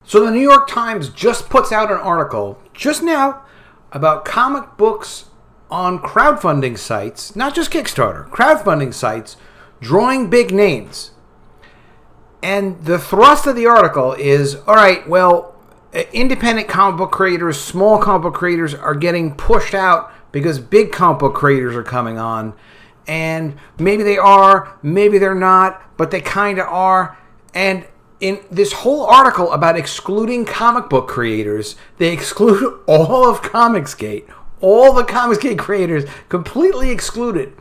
So the New York Times just puts out an article just now about comic books on crowdfunding sites, not just Kickstarter, crowdfunding sites, drawing big names. And the thrust of the article is, all right, well, independent comic book creators, small comic book creators are getting pushed out because big comic book creators are coming on. And maybe they are, maybe they're not, but they kind of are. And in this whole article about excluding comic book creators, they exclude all of ComicsGate. All the ComicsGate creators completely excluded.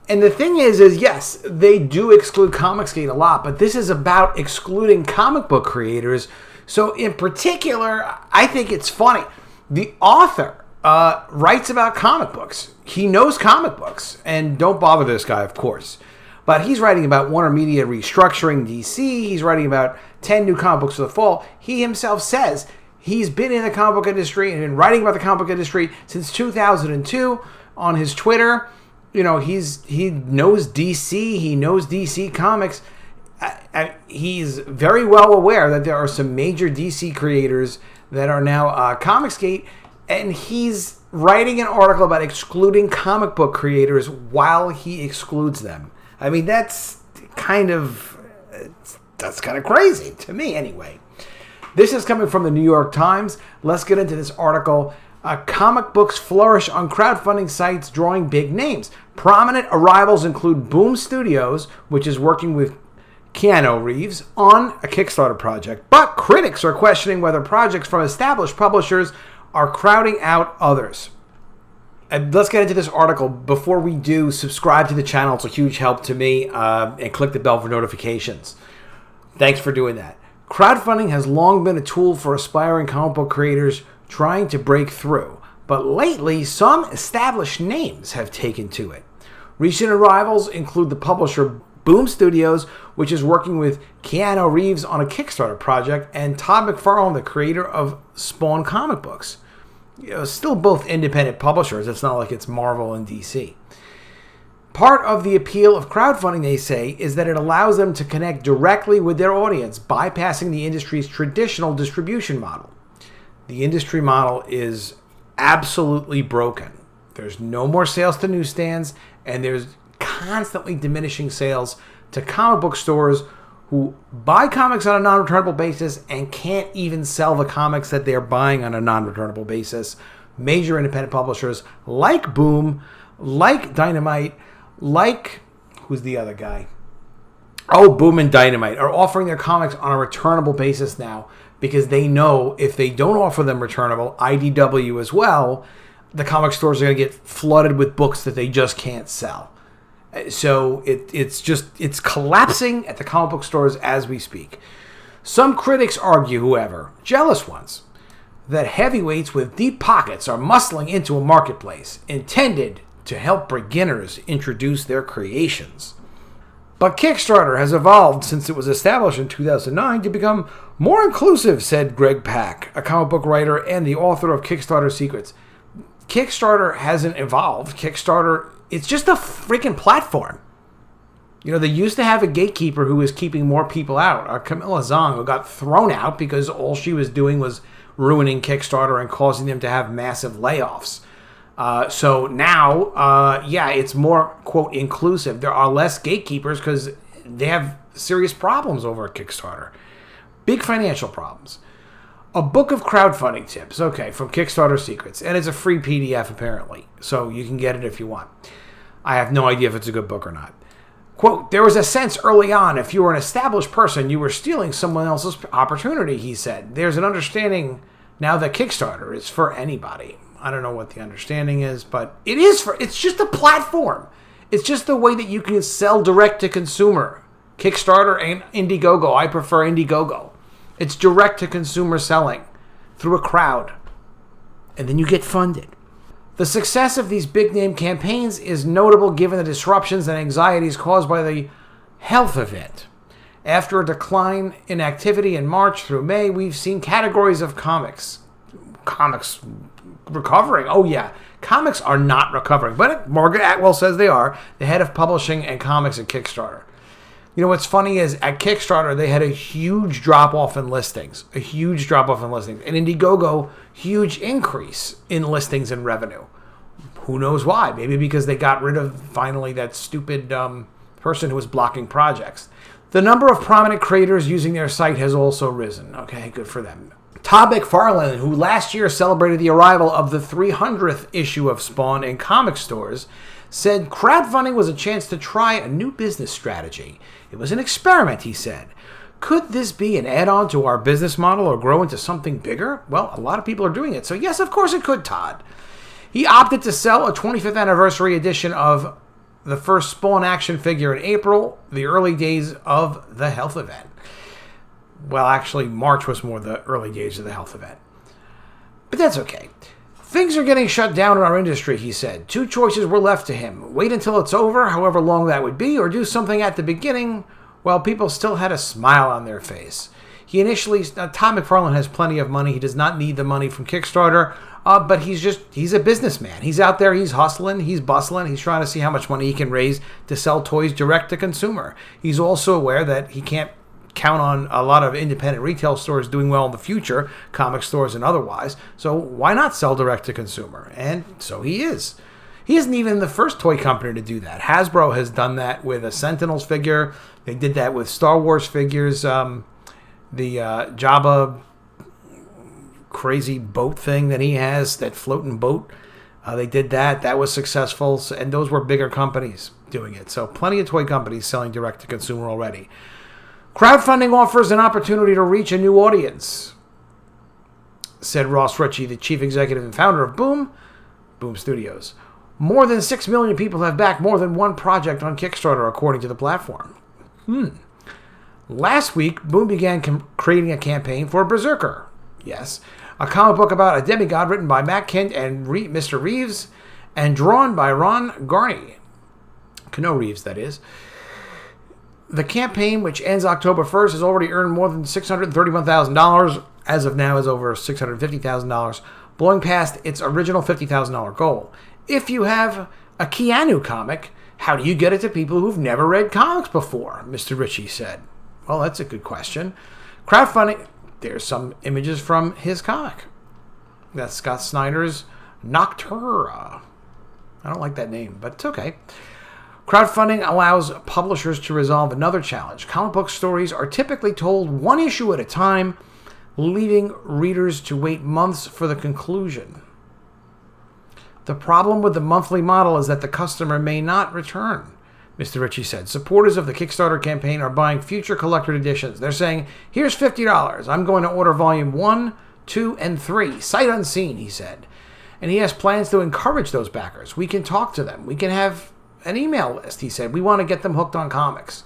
And the thing is yes, they do exclude ComicsGate a lot, but this is about excluding comic book creators. So in particular, I think it's funny. The author writes about comic books. He knows comic books. And don't bother this guy, of course. But he's writing about Warner Media restructuring DC. He's writing about 10 new comic books for the fall. He himself says he's been in the comic book industry and been writing about the comic book industry since 2002 on his Twitter. You know, he knows DC. He knows DC Comics. He's very well aware that there are some major DC creators that are now ComicsGate. And he's writing an article about excluding comic book creators while he excludes them. I mean, that's kind of crazy to me anyway. This is coming from the New York Times. Let's get into this article. Comic books flourish on crowdfunding sites drawing big names. Prominent arrivals include Boom Studios, which is working with Keanu Reeves on a Kickstarter project. But critics are questioning whether projects from established publishers are crowding out others. And let's get into this article. Before we do, subscribe to the channel. It's a huge help to me. And click the bell for notifications. Thanks for doing that. Crowdfunding has long been a tool for aspiring comic book creators trying to break through. But lately, some established names have taken to it. Recent arrivals include the publisher Boom Studios, which is working with Keanu Reeves on a Kickstarter project, and Todd McFarlane, the creator of Spawn comic books. You know, still both independent publishers. It's not like it's Marvel and DC. Part of the appeal of crowdfunding, they say, is that it allows them to connect directly with their audience, bypassing the industry's traditional distribution model. The industry model is absolutely broken. There's no more sales to newsstands, and there's constantly diminishing sales to comic book stores who buy comics on a non-returnable basis and can't even sell the comics that they're buying on a non-returnable basis. Major independent publishers like Boom, like Dynamite, like, who's the other guy? Oh, Boom and Dynamite are offering their comics on a returnable basis now because they know if they don't offer them returnable, IDW as well, the comic stores are going to get flooded with books that they just can't sell. So it's collapsing at the comic book stores as we speak. Some critics argue, however, jealous ones, that heavyweights with deep pockets are muscling into a marketplace intended to help beginners introduce their creations. But Kickstarter has evolved since it was established in 2009 to become more inclusive, said Greg Pak, a comic book writer and the author of Kickstarter Secrets. Kickstarter hasn't evolved. Kickstarter, it's just a freaking platform. You know, they used to have a gatekeeper who was keeping more people out. Camilla Zhang, who got thrown out because all she was doing was ruining Kickstarter and causing them to have massive layoffs. So now, it's more, quote, inclusive. There are less gatekeepers because they have serious problems over at Kickstarter. Big financial problems. A book of crowdfunding tips, okay, from Kickstarter Secrets. And it's a free PDF, apparently. So you can get it if you want. I have no idea if it's a good book or not. Quote, there was a sense early on if you were an established person, you were stealing someone else's opportunity, he said. There's an understanding now that Kickstarter is for anybody. I don't know what the understanding is, but it's just a platform. It's just the way that you can sell direct to consumer. Kickstarter and Indiegogo. I prefer Indiegogo. It's direct to consumer selling through a crowd. And then you get funded. The success of these big name campaigns is notable given the disruptions and anxieties caused by the health event. After a decline in activity in March through May, we've seen categories of comics recovering. Oh yeah, comics are not recovering, but Margaret Atwell says they are, the head of publishing and comics at Kickstarter. You know, what's funny is at Kickstarter, they had a huge drop-off in listings. And Indiegogo, huge increase in listings and revenue. Who knows why? Maybe because they got rid of, finally, that stupid person who was blocking projects. The number of prominent creators using their site has also risen. Okay, good for them. Todd McFarlane, who last year celebrated the arrival of the 300th issue of Spawn in comic stores, said crowdfunding was a chance to try a new business strategy. It was an experiment, he said. Could this be an add-on to our business model or grow into something bigger? Well, a lot of people are doing it, so yes, of course it could, Todd. He opted to sell a 25th anniversary edition of the first Spawn action figure in April, the early days of the health event. Well, actually, March was more the early days of the health event. But that's okay. Things are getting shut down in our industry, he said. 2 choices were left to him. Wait until it's over, however long that would be, or do something at the beginning while people still had a smile on their face. Todd McFarlane has plenty of money. He does not need the money from Kickstarter, but he's a businessman. He's out there, he's hustling, he's bustling, he's trying to see how much money he can raise to sell toys direct to consumer. He's also aware that he can't count on a lot of independent retail stores doing well in the future, comic stores and otherwise, so why not sell direct to consumer? And so he is. He isn't even the first toy company to do that. Hasbro has done that with a Sentinels figure. They did that with Star Wars figures. The Jabba crazy boat thing that he has, that floating boat. They did that. That was successful, and those were bigger companies doing it. So plenty of toy companies selling direct to consumer already. Crowdfunding offers an opportunity to reach a new audience, said Ross Ritchie, the chief executive and founder of Boom Studios. More than 6 million people have backed more than one project on Kickstarter, according to the platform. Last week, Boom began creating a campaign for Berserker. Yes, a comic book about a demigod written by Matt Kindt and Mr. Reeves and drawn by Ron Garney. Cano Reeves, that is. The campaign, which ends October 1st, has already earned more than $631,000. As of now, is over $650,000, blowing past its original $50,000 goal. If you have a Keanu comic, how do you get it to people who've never read comics before? Mr. Ritchie said. Well, that's a good question. Crowdfunding, there's some images from his comic. That's Scott Snyder's Noctura. I don't like that name, but it's okay. Crowdfunding allows publishers to resolve another challenge. Comic book stories are typically told one issue at a time, leaving readers to wait months for the conclusion. The problem with the monthly model is that the customer may not return, Mr. Ritchie said. Supporters of the Kickstarter campaign are buying future collector editions. They're saying, here's $50. I'm going to order volume 1, 2, and 3. Sight unseen, he said. And he has plans to encourage those backers. We can talk to them. We can have an email list, he said. We want to get them hooked on comics.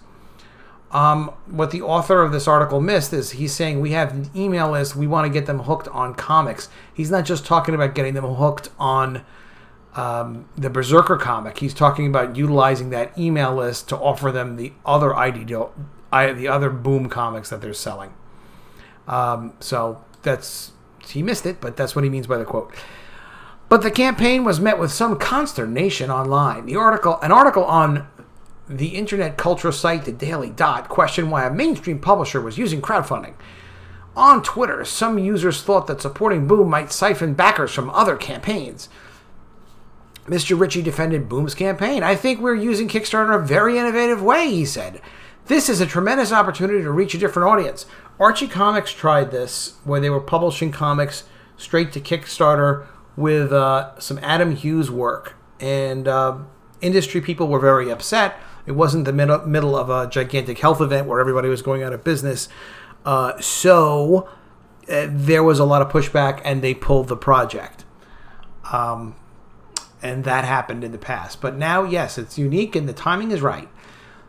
What the author of this article missed is he's saying we have an email list. We want to get them hooked on comics. He's not just talking about getting them hooked on the Berserker comic. He's talking about utilizing that email list to offer them the other the other Boom comics that they're selling. So he missed it, but that's what he means by the quote. But the campaign was met with some consternation online. An article on the internet culture site The Daily Dot questioned why a mainstream publisher was using crowdfunding. On Twitter, some users thought that supporting Boom might siphon backers from other campaigns. Mr. Ritchie defended Boom's campaign. I think we're using Kickstarter in a very innovative way, he said. This is a tremendous opportunity to reach a different audience. Archie Comics tried this, where they were publishing comics straight to Kickstarter with some Adam Hughes work. And industry people were very upset. It wasn't the middle of a gigantic health event where everybody was going out of business. So there was a lot of pushback, and they pulled the project. And that happened in the past. But now, yes, it's unique, and the timing is right.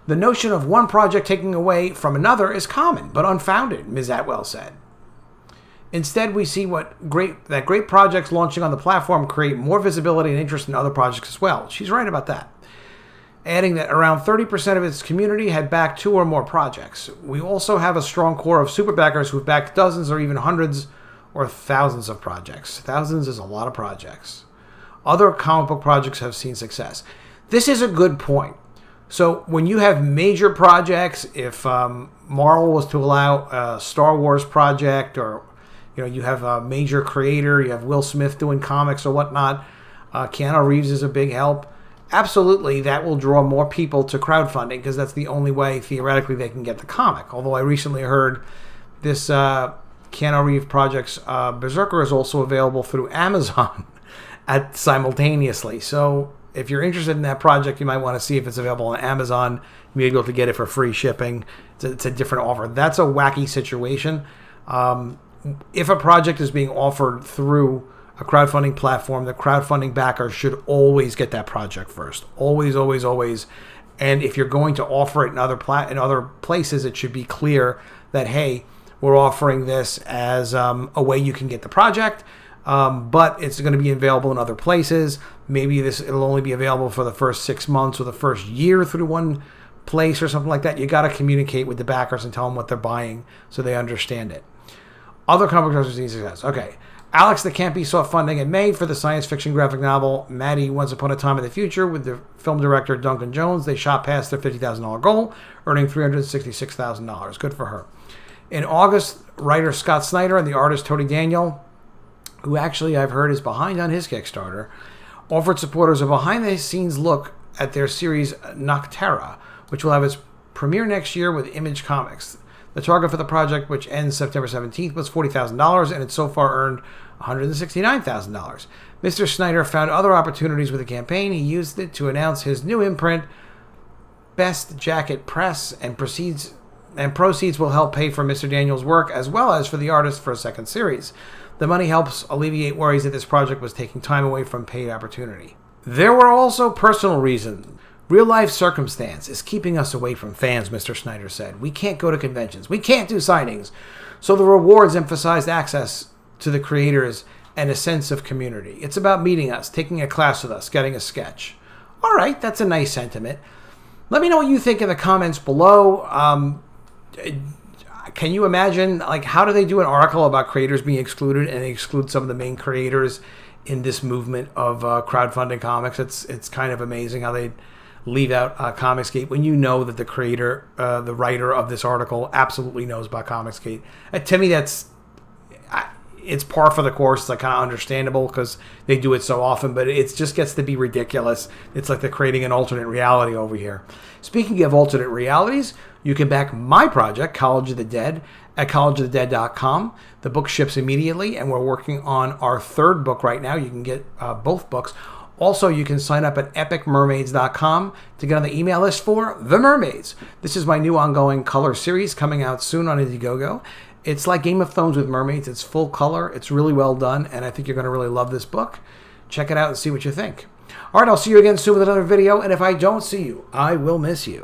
The notion of one project taking away from another is common, but unfounded, Ms. Atwell said. Instead, we see that great projects launching on the platform create more visibility and interest in other projects as well. She's right about that. Adding that around 30% of its community had backed 2 or more projects. We also have a strong core of super backers who've backed dozens or even hundreds or thousands of projects. Thousands is a lot of projects. Other comic book projects have seen success. This is a good point. So when you have major projects, if Marvel was to allow a Star Wars project, or you have a major creator, you have Will Smith doing comics or whatnot, Keanu Reeves is a big help. Absolutely, that will draw more people to crowdfunding because that's the only way, theoretically, they can get the comic. Although I recently heard this Keanu Reeves project's Berserker is also available through Amazon simultaneously. So if you're interested in that project, you might want to see if it's available on Amazon. You may be able to get it for free shipping. It's a different offer. That's a wacky situation. If a project is being offered through a crowdfunding platform, the crowdfunding backer should always get that project first. Always, always, always. And if you're going to offer it in other places, it should be clear that, hey, we're offering this as a way you can get the project, but it's going to be available in other places. Maybe it'll only be available for the first 6 months or the first year through one place or something like that. You got to communicate with the backers and tell them what they're buying so they understand it. Other comic books are success. Okay. Alex the Campy sought funding in May for the science fiction graphic novel Maddie Once Upon a Time in the Future with the film director Duncan Jones. They shot past their $50,000 goal, earning $366,000. Good for her. In August, writer Scott Snyder and the artist Tony Daniel, who actually I've heard is behind on his Kickstarter, offered supporters a behind-the-scenes look at their series Noctera, which will have its premiere next year with Image Comics. The target for the project, which ends September 17th, was $40,000, and it's so far earned $169,000. Mr. Snyder found other opportunities with the campaign. He used it to announce his new imprint, Best Jacket Press, and proceeds will help pay for Mr. Daniel's work as well as for the artist for a second series. The money helps alleviate worries that this project was taking time away from paid opportunity. There were also personal reasons. Real-life circumstance is keeping us away from fans, Mr. Snyder said. We can't go to conventions. We can't do signings. So the rewards emphasized access to the creators and a sense of community. It's about meeting us, taking a class with us, getting a sketch. All right, that's a nice sentiment. Let me know what you think in the comments below. Can you imagine, how do they do an article about creators being excluded and they exclude some of the main creators in this movement of crowdfunding comics? It's kind of amazing how they leave out ComicsGate when you know that the creator, the writer of this article absolutely knows about ComicsGate. To me, it's par for the course. It's kind of understandable because they do it so often, but it just gets to be ridiculous. It's like they're creating an alternate reality over here. Speaking of alternate realities, you can back my project, College of the Dead, at collegeofthedead.com. The book ships immediately, and we're working on our third book right now. You can get both books. Also, you can sign up at epicmermaids.com to get on the email list for The Mermaids. This is my new ongoing color series coming out soon on Indiegogo. It's like Game of Thrones with mermaids. It's full color. It's really well done, and I think you're going to really love this book. Check it out and see what you think. All right, I'll see you again soon with another video, and if I don't see you, I will miss you.